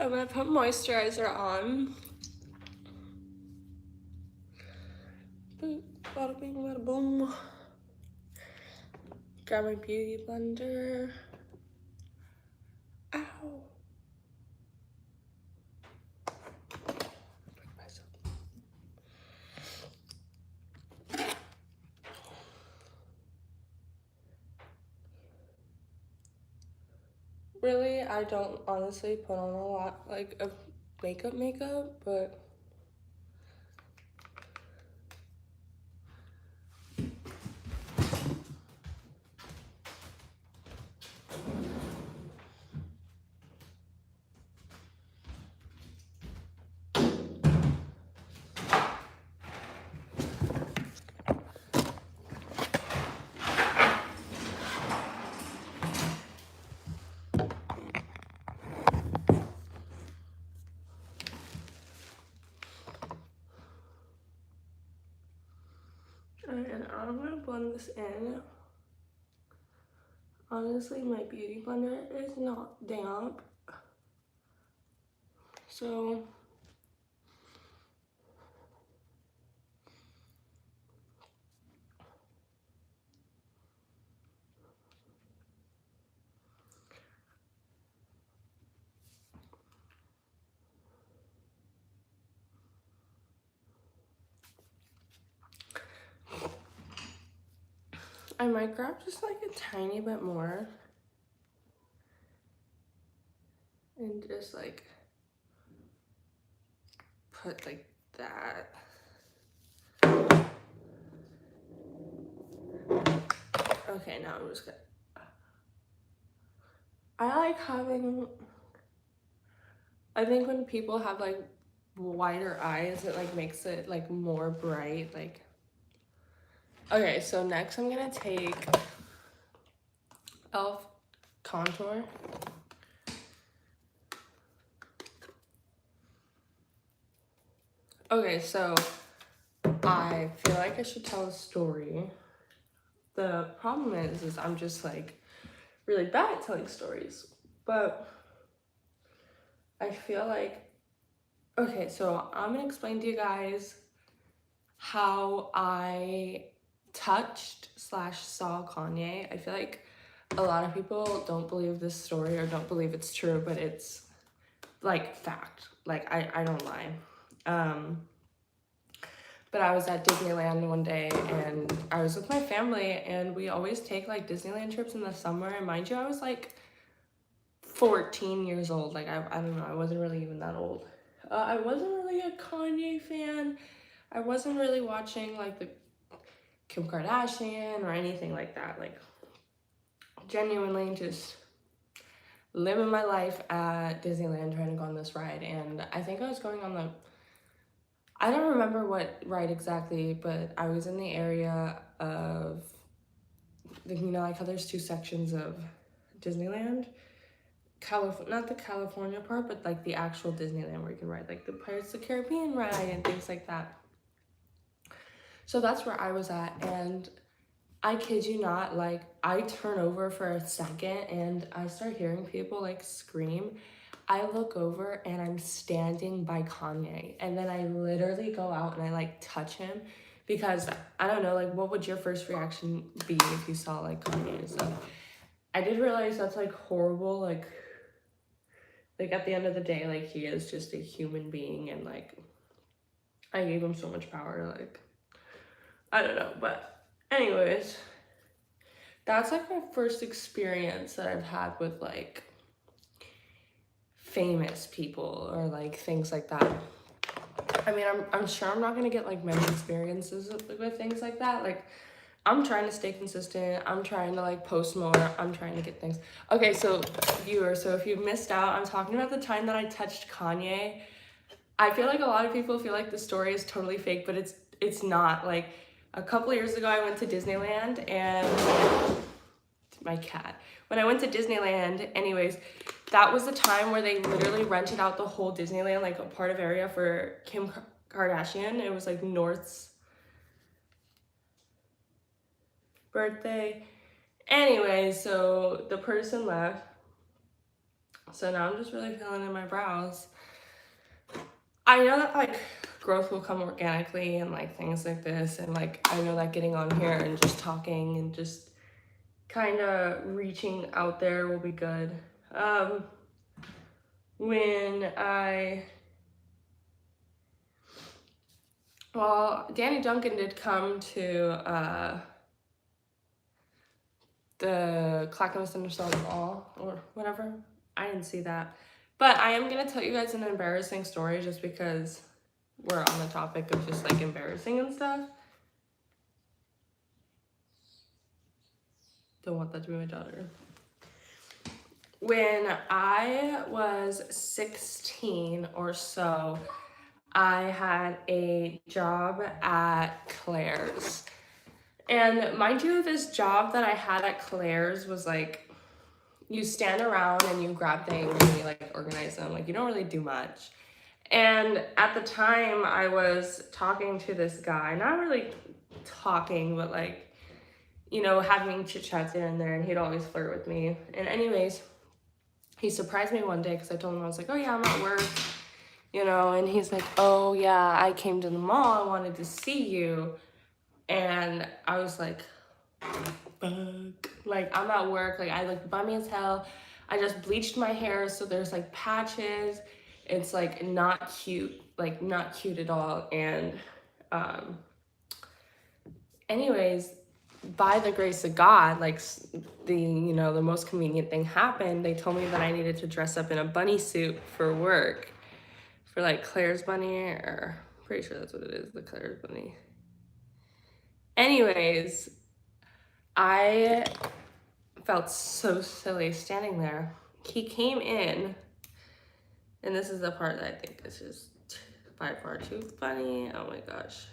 I'm gonna put moisturizer on. Boop, bada bing, bada boom. Grab my beauty blender. Ow. Really, I don't honestly put on a lot like of makeup, but and I'm gonna blend this in. Honestly, my beauty blender is not damp, so I might grab just like a tiny bit more and just like put like that. Okay, now I'm just gonna. I like having. I think when people have like wider eyes, it like makes it like more bright. Like, okay, so next I'm gonna take e.l.f. contour. Okay, so I feel like I should tell a story. The problem is I'm just like really bad at telling stories, but I feel like, okay, so I'm gonna explain to you guys how I touched / saw Kanye. I feel like a lot of people don't believe this story or don't believe it's true, but it's like fact. Like I don't lie. But I was at Disneyland one day and I was with my family and we always take like Disneyland trips in the summer. And mind you, I was like 14 years old. Like I don't know, I wasn't really even that old. I wasn't really a Kanye fan. I wasn't really watching like the Kim Kardashian or anything like that. Like genuinely just living my life at Disneyland trying to go on this ride. And I think I was going on the, I don't remember what ride exactly, but I was in the area of, you know, like how there's two sections of Disneyland. Not the California part, but like the actual Disneyland where you can ride like the Pirates of the Caribbean ride and things like that. So that's where I was at, and I kid you not, like I turn over for a second and I start hearing people like scream. I look over and I'm standing by Kanye, and then I literally go out and I like touch him because I don't know, like what would your first reaction be if you saw like Kanye and stuff? I did realize that's like horrible, like at the end of the day, like he is just a human being, and like I gave him so much power, like I don't know, but anyways, that's like my first experience that I've had with like famous people or like things like that. I mean, I'm sure I'm not gonna get like many experiences with things like that. Like I'm trying to stay consistent. I'm trying to like post more. I'm trying to get things. Okay, so viewers, so if you missed out, I'm talking about the time that I touched Kanye. I feel like a lot of people feel like the story is totally fake, but it's not. Like a couple years ago, I went to Disneyland and my cat. When I went to Disneyland, anyways, that was the time where they literally rented out the whole Disneyland, like a part of area for Kim Kardashian. It was like North's birthday. Anyway, so the person left. So now I'm just really filling in my brows. I know that like growth will come organically and like things like this, and like I know that getting on here and just talking and just kind of reaching out there will be good. Well, Danny Duncan did come to the Clackamas Interstellar Mall or whatever. I didn't see that. But I am going to tell you guys an embarrassing story just because we're on the topic of just like embarrassing and stuff. Don't want that to be my daughter. When I was 16 or so, I had a job at Claire's. And mind you, this job that I had at Claire's was like, you stand around and you grab things and you like organize them. Like you don't really do much. And at the time I was talking to this guy, not really talking, but like, you know, having chit chats here and there, and he'd always flirt with me. And anyways, he surprised me one day because I told him, I was like, oh yeah, I'm at work, you know, and he's like, oh yeah, I came to the mall, I wanted to see you. And I was like, fuck. Like, I'm at work, like, I look bummy as hell. I just bleached my hair, so there's like patches. It's like not cute, like not cute at all. And anyways, by the grace of God, like the, you know, the most convenient thing happened. They told me that I needed to dress up in a bunny suit for work, for like Claire's bunny, or pretty sure that's what it is, the Claire's bunny. Anyways, I felt so silly standing there. He came in, and this is the part that I think is just by far too funny. Oh my gosh.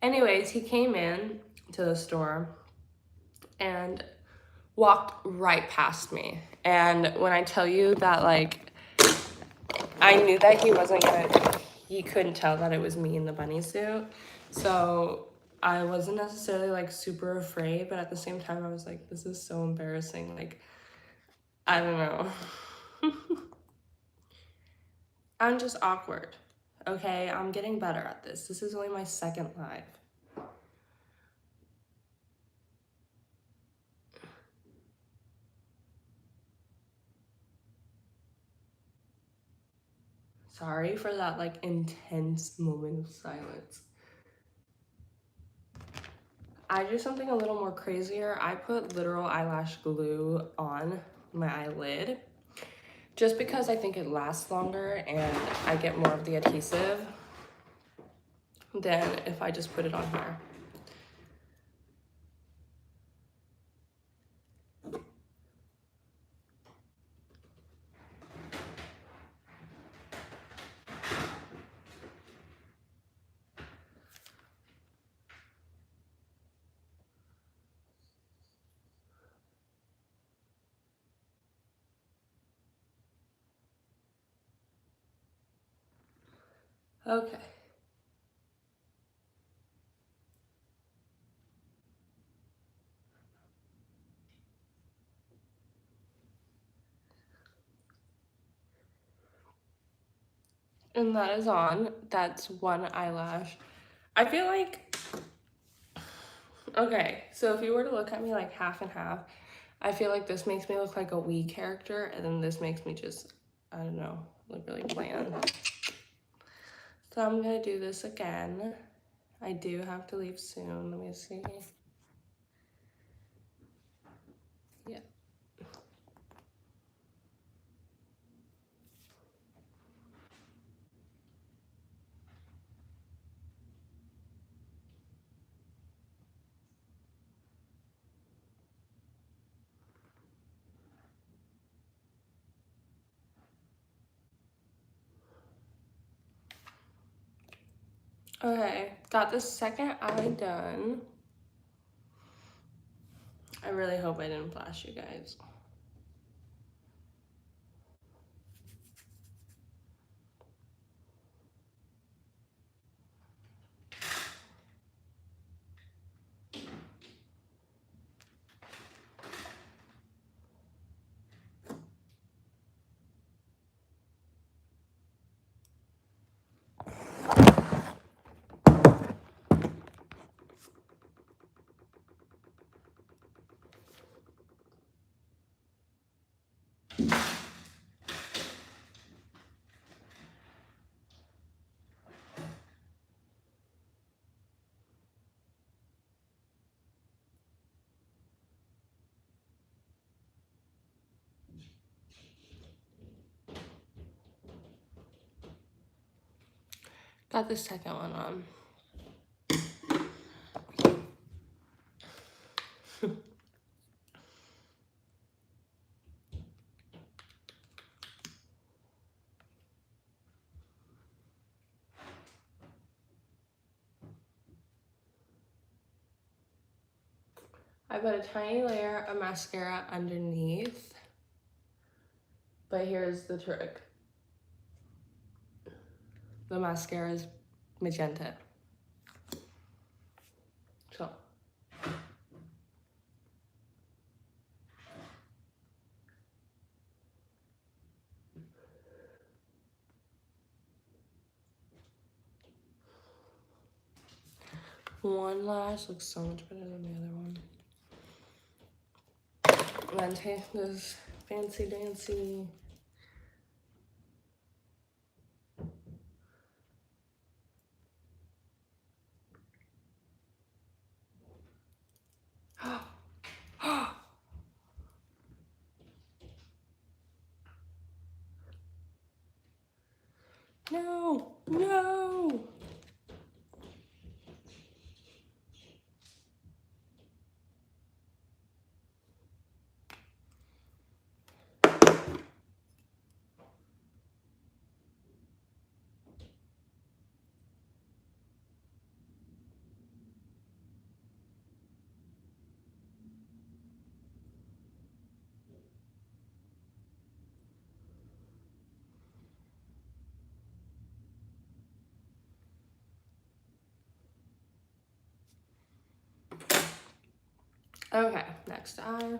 Anyways, he came in to the store and walked right past me. And when I tell you that, like, I knew that he couldn't tell that it was me in the bunny suit. So I wasn't necessarily like super afraid, but at the same time I was like, this is so embarrassing. Like, I don't know. I'm just awkward. Okay, I'm getting better at this. This is only my second live. Sorry for that like intense moment of silence. I do something a little more crazier. I put literal eyelash glue on my eyelid just because I think it lasts longer and I get more of the adhesive than if I just put it on here. Okay. And that is on. That's one eyelash. I feel like, okay, so if you were to look at me like half and half, I feel like this makes me look like a wee character, and then this makes me just, I don't know, look really bland. So I'm gonna do this again. I do have to leave soon. Let me see. Yeah. Okay, got the second eye done. I really hope I didn't flash you guys. Got the second one on. I put a tiny layer of mascara underneath, but here's the trick. The mascara is magenta. So. One lash looks so much better than the other one. And then take this fancy dancy no, no. Okay, next eye.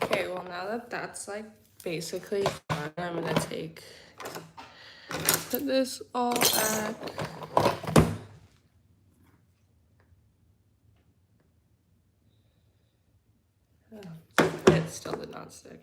Okay, well now that that's like basically done, I'm gonna put this all back. Oh, it still did not stick.